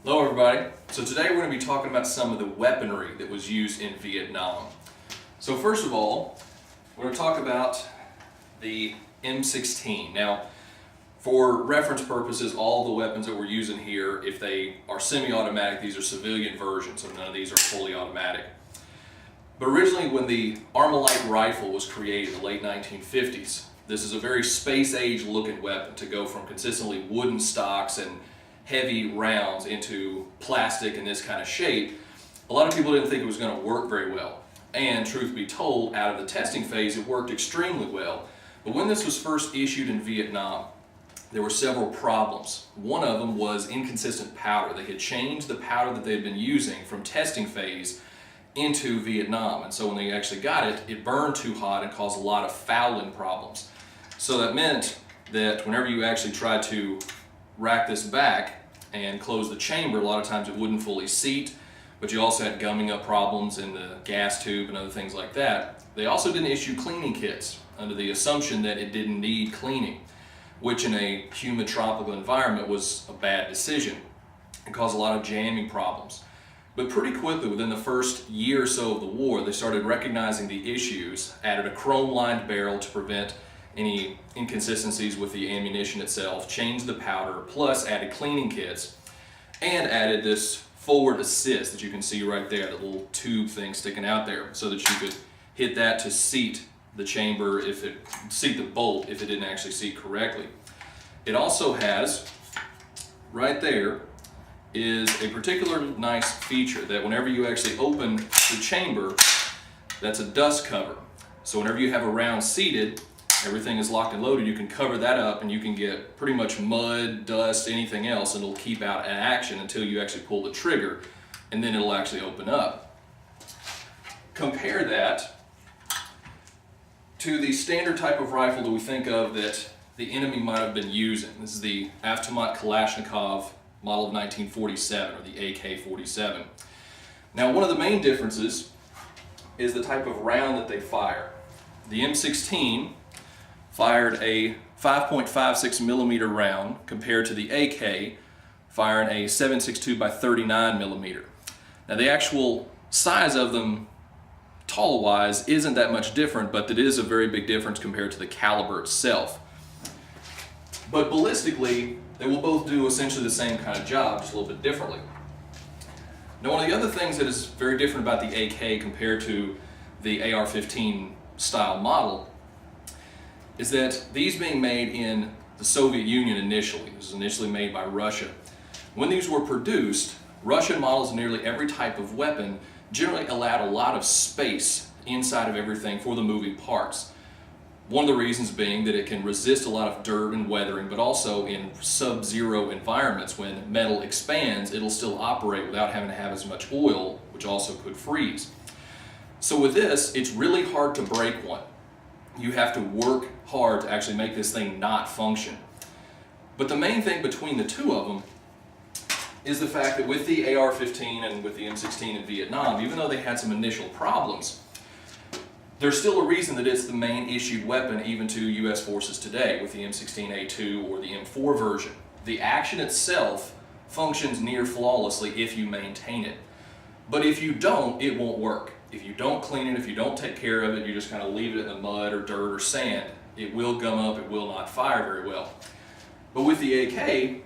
Hello everybody. So today we're going to be talking about some of the weaponry that was used in Vietnam. So first of all, we're going to talk about the M16. Now, for reference purposes, all the weapons that we're using here, if they are semi-automatic, these are civilian versions, so none of these are fully automatic. But originally when the Armalite rifle was created in the late 1950s, this is a very space-age looking weapon to go from consistently wooden stocks and heavy rounds into plastic in this kind of shape. A lot of people didn't think it was going to work very well. And truth be told, out of the testing phase, it worked extremely well. But when this was first issued in Vietnam, there were several problems. One of them was inconsistent powder. They had changed the powder that they had been using from testing phase into Vietnam. And so when they actually got it, it burned too hot and caused a lot of fouling problems. So that meant that whenever you actually tried to rack this back and close the chamber, a lot of times it wouldn't fully seat, but you also had gumming up problems in the gas tube and other things like that. They also didn't issue cleaning kits under the assumption that it didn't need cleaning, which in a humid tropical environment was a bad decision and caused a lot of jamming problems. But pretty quickly, within the first year or so of the war, they started recognizing the issues, added a chrome-lined barrel to prevent any inconsistencies with the ammunition itself, changed the powder, plus added cleaning kits, and added this forward assist that you can see right there, the little tube thing sticking out there, so that you could hit that to seat the chamber, seat the bolt if it didn't actually seat correctly. It also has, right there, is a particular nice feature that whenever you actually open the chamber, that's a dust cover. So whenever you have a round seated, everything is locked and loaded, you can cover that up and you can get pretty much mud, dust, anything else, and it'll keep out an action until you actually pull the trigger, and then it'll actually open up. Compare that to the standard type of rifle that we think of that the enemy might have been using. This is the Automat Kalashnikov model of 1947, or the AK-47. Now, one of the main differences is the type of round that they fire. The M16 fired a 5.56 millimeter round compared to the AK firing a 7.62 by 39 millimeter. Now the actual size of them tall wise isn't that much different, but it is a very big difference compared to the caliber itself. But ballistically, they will both do essentially the same kind of job, just a little bit differently. Now one of the other things that is very different about the AK compared to the AR-15 style model is that these being made in the Soviet Union initially, this was initially made by Russia. When these were produced, Russian models of nearly every type of weapon generally allowed a lot of space inside of everything for the moving parts. One of the reasons being that it can resist a lot of dirt and weathering, but also in sub-zero environments when metal expands, it'll still operate without having to have as much oil, which also could freeze. So with this, it's really hard to break one. You have to work hard to actually make this thing not function. But the main thing between the two of them is the fact that with the AR-15 and with the M16 in Vietnam, even though they had some initial problems, there's still a reason that it's the main issued weapon even to US forces today with the M16A2 or the M4 version. The action itself functions near flawlessly if you maintain it. But if you don't, it won't work. If you don't clean it, if you don't take care of it, you just kind of leave it in the mud or dirt or sand, it will gum up, it will not fire very well. But with the AK,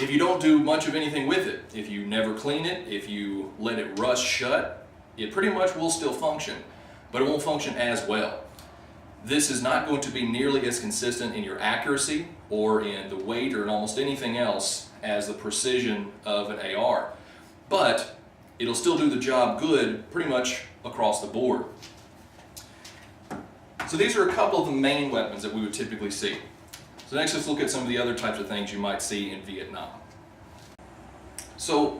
if you don't do much of anything with it, if you never clean it, if you let it rust shut, it pretty much will still function, but it won't function as well. This is not going to be nearly as consistent in your accuracy or in the weight or in almost anything else as the precision of an AR. But it'll still do the job good pretty much across the board. So these are a couple of the main weapons that we would typically see. So next let's look at some of the other types of things you might see in Vietnam. So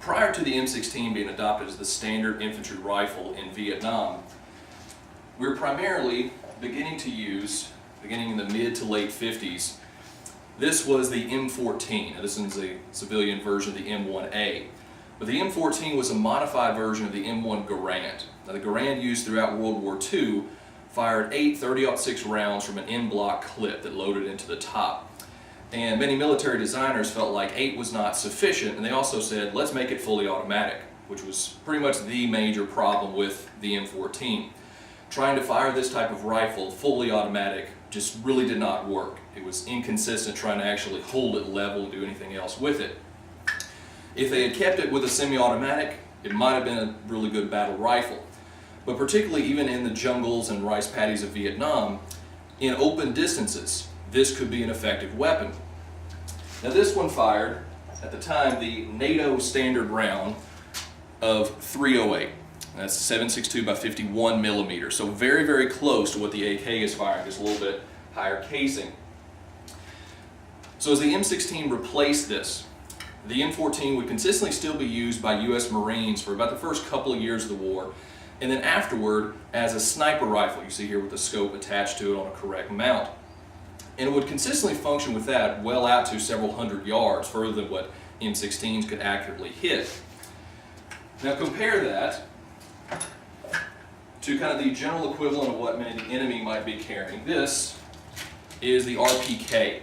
prior to the M16 being adopted as the standard infantry rifle in Vietnam, we were primarily beginning to use, beginning in the mid to late 50s, this was the M14. Now this is a civilian version of the M1A. But the M14 was a modified version of the M1 Garand. Now the Garand used throughout World War II fired 8 30-06 rounds from an en bloc clip that loaded into the top. And many military designers felt like 8 was not sufficient, and they also said, let's make it fully automatic, which was pretty much the major problem with the M14. Trying to fire this type of rifle fully automatic just really did not work. It was inconsistent trying to actually hold it level and do anything else with it. If they had kept it with a semi-automatic, it might have been a really good battle rifle. But particularly even in the jungles and rice paddies of Vietnam, in open distances, this could be an effective weapon. Now this one fired, at the time, the NATO standard round of .308. That's 7.62 by 51 millimeters. So very, very close to what the AK is firing, just a little bit higher casing. So as the M16 replaced this, the M14 would consistently still be used by U.S. Marines for about the first couple of years of the war, and then afterward as a sniper rifle, you see here with the scope attached to it on a correct mount. And it would consistently function with that well out to several hundred yards, further than what M16s could accurately hit. Now compare that to kind of the general equivalent of what the enemy might be carrying. This is the RPK.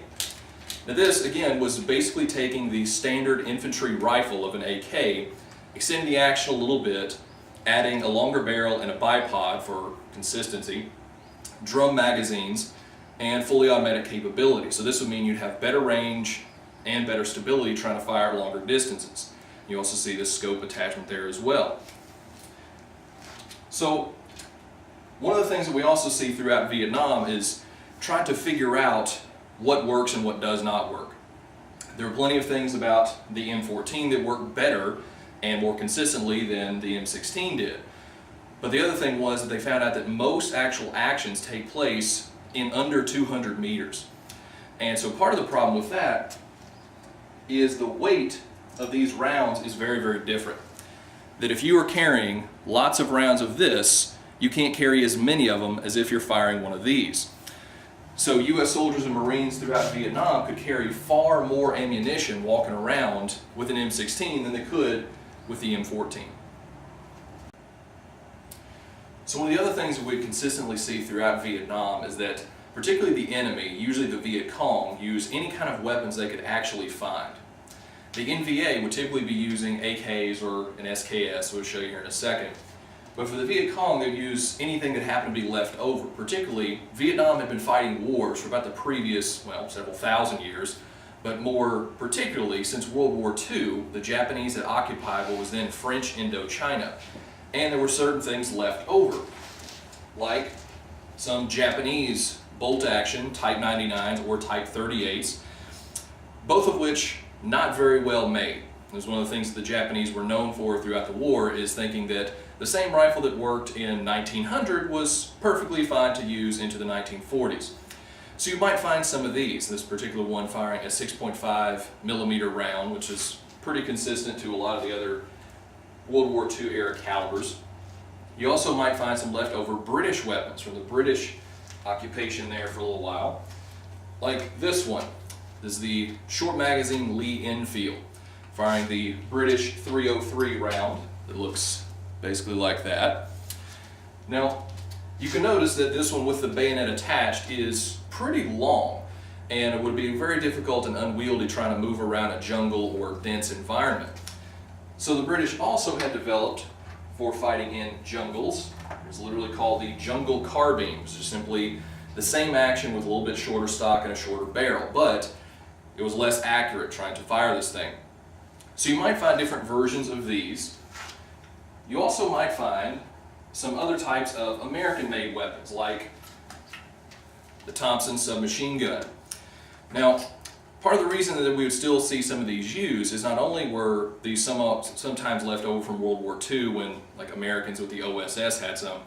Now this, again, was basically taking the standard infantry rifle of an AK, extending the action a little bit, adding a longer barrel and a bipod for consistency, drum magazines, and fully automatic capability. So this would mean you'd have better range and better stability trying to fire at longer distances. You also see the scope attachment there as well. So one of the things that we also see throughout Vietnam is trying to figure out what works and what does not work. There are plenty of things about the M14 that work better and more consistently than the M16 did. But the other thing was that they found out that most actual actions take place in under 200 meters. And so part of the problem with that is the weight of these rounds is very, very different. That if you are carrying lots of rounds of this, you can't carry as many of them as if you're firing one of these. So U.S. soldiers and Marines throughout Vietnam could carry far more ammunition walking around with an M16 than they could with the M14. So one of the other things that we consistently see throughout Vietnam is that particularly the enemy, usually the Viet Cong, use any kind of weapons they could actually find. The NVA would typically be using AKs or an SKS, we'll show you here in a second. But for the Viet Cong, they'd use anything that happened to be left over. Particularly, Vietnam had been fighting wars for about the previous, well, several thousand years, but more particularly since World War II, the Japanese had occupied what was then French Indochina. And there were certain things left over, like some Japanese bolt-action Type 99s or Type 38s, both of which not very well made. It was one of the things that the Japanese were known for throughout the war, is thinking that the same rifle that worked in 1900 was perfectly fine to use into the 1940s. So you might find some of these, this particular one firing a 6.5 millimeter round, which is pretty consistent to a lot of the other World War II era calibers. You also might find some leftover British weapons from the British occupation there for a little while, like this one. This is the short magazine Lee Enfield, firing the British .303 round that looks basically like that. Now, you can notice that this one with the bayonet attached is pretty long, and it would be very difficult and unwieldy trying to move around a jungle or dense environment. So the British also had developed for fighting in jungles. It's literally called the jungle carbine, which is simply the same action with a little bit shorter stock and a shorter barrel, but it was less accurate trying to fire this thing. So you might find different versions of these. You also might find some other types of American-made weapons, like the Thompson submachine gun. Now, part of the reason that we would still see some of these used is not only were these sometimes left over from World War II when like Americans with the OSS had some,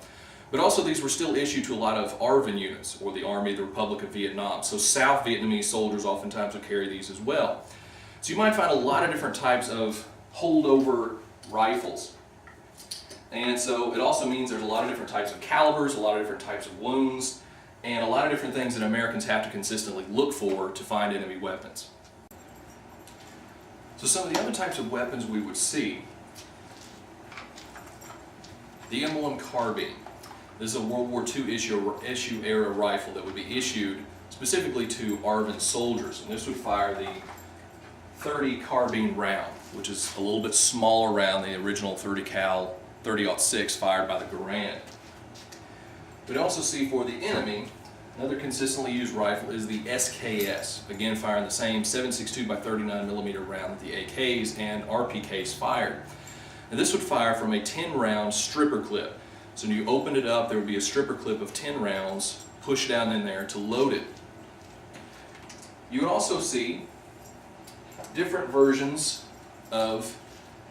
but also these were still issued to a lot of ARVN units, or the Army of the Republic of Vietnam. So South Vietnamese soldiers oftentimes would carry these as well. So you might find a lot of different types of holdover rifles. And so it also means there's a lot of different types of calibers, a lot of different types of wounds, and a lot of different things that Americans have to consistently look for to find enemy weapons. So some of the other types of weapons we would see, the M1 carbine. This is a World War II issue era rifle that would be issued specifically to ARVN soldiers. And this would fire the 30 carbine round, which is a little bit smaller round than the original 30-06 fired by the Garand. We'd also see for the enemy, another consistently used rifle is the SKS, again firing the same 7.62 by 39mm round that the AKs and RPKs fired. And this would fire from a 10-round stripper clip. So when you opened it up, there would be a stripper clip of 10 rounds pushed down in there to load it. You would also see different versions of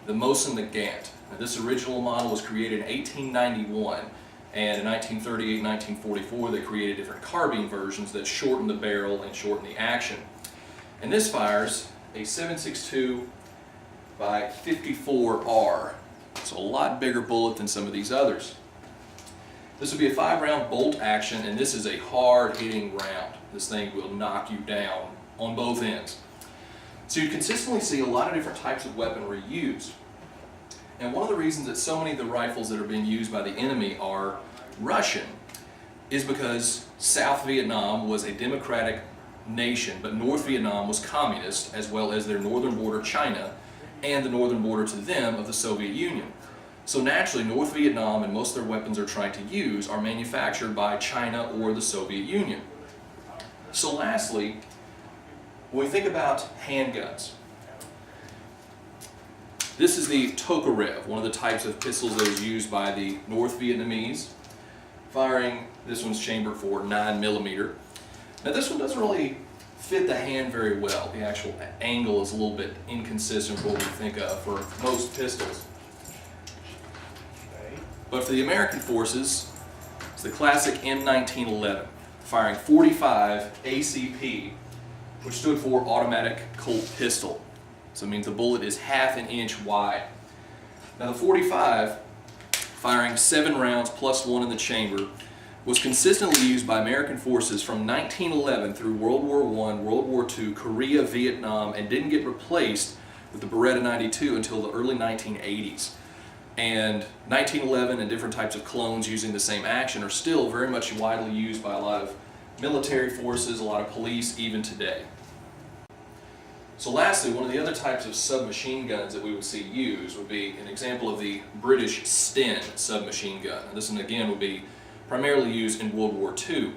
the M16 Guns. Now, this original model was created in 1891, and in 1938 and 1944 they created different carbine versions that shortened the barrel and shortened the action. And this fires a 7.62 by 54R. It's a lot bigger bullet than some of these others. This would be a 5-round bolt action, and this is a hard-hitting round. This thing will knock you down on both ends. So you consistently see a lot of different types of weaponry used. And one of the reasons that so many of the rifles that are being used by the enemy are Russian is because South Vietnam was a democratic nation, but North Vietnam was communist, as well as their northern border China and the northern border to them of the Soviet Union. So naturally, North Vietnam and most of their weapons they're trying to use are manufactured by China or the Soviet Union. So lastly, when we think about handguns, this is the Tokarev, one of the types of pistols that is used by the North Vietnamese, firing, this one's chambered for 9mm. Now this one doesn't really fit the hand very well. The actual angle is a little bit inconsistent with what we think of for most pistols. But for the American forces, it's the classic M1911, firing 45 ACP, which stood for automatic Colt pistol. So it means the bullet is ½ an inch wide. Now the 45, firing 7 rounds plus 1 in the chamber, was consistently used by American forces from 1911 through World War I, World War II, Korea, Vietnam, and didn't get replaced with the Beretta 92 until the early 1980s. And 1911 and different types of clones using the same action are still very much widely used by a lot of military forces, a lot of police, even today. So lastly, one of the other types of submachine guns that we would see used would be an example of the British Sten submachine gun. And this one again would be primarily used in World War II.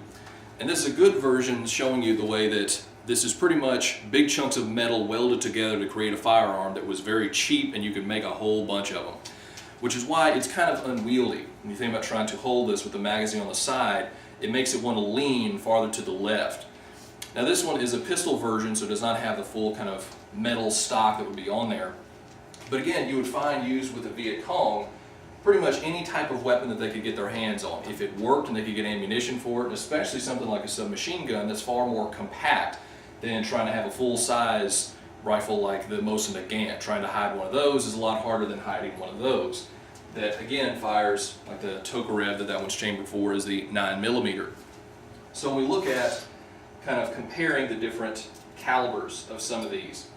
And this is a good version showing you the way that this is pretty much big chunks of metal welded together to create a firearm that was very cheap and you could make a whole bunch of them. Which is why it's kind of unwieldy. When you think about trying to hold this with the magazine on the side, it makes it want to lean farther to the left. Now this one is a pistol version, so it does not have the full kind of metal stock that would be on there. But again, you would find used with the Viet Cong pretty much any type of weapon that they could get their hands on. If it worked and they could get ammunition for it, and especially something like a submachine gun that's far more compact than trying to have a full-size rifle like the M16 Guns. Trying to hide one of those is a lot harder than hiding one of those. That again fires, like the Tokarev that one's chambered for, is the 9mm. So when we look at kind of comparing the different calibers of some of these,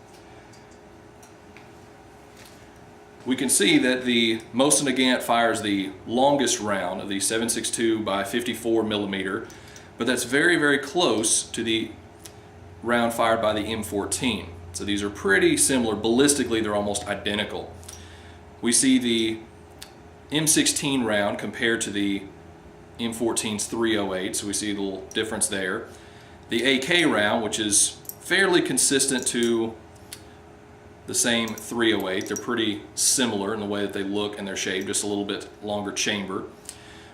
we can see that the M16 Guns fires the longest round of the 7.62 by 54mm, but that's very, very close to the round fired by the M14. So these are pretty similar. Ballistically, they're almost identical. We see the M16 round compared to the M14's 308, so we see a little difference there. The AK round, which is fairly consistent to the same 308, they're pretty similar in the way that they look and their shape, just a little bit longer chamber.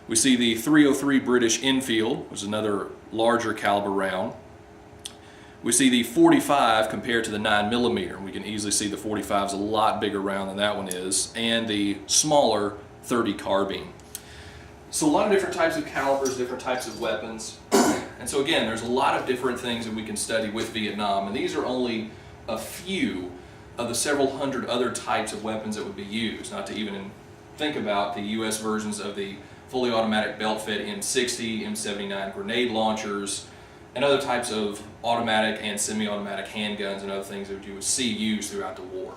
We see the 303 British Enfield, which is another larger caliber round. We see the 45 compared to the 9mm. We can easily see the 45 is a lot bigger round than that one is, and the smaller 30 carbine. So a lot of different types of calibers, different types of weapons. And so again, there's a lot of different things that we can study with Vietnam, and these are only a few of the several hundred other types of weapons that would be used, not to even think about the US versions of the fully automatic belt-fed M60, M79 grenade launchers, and other types of automatic and semi-automatic handguns and other things that you would see used throughout the war.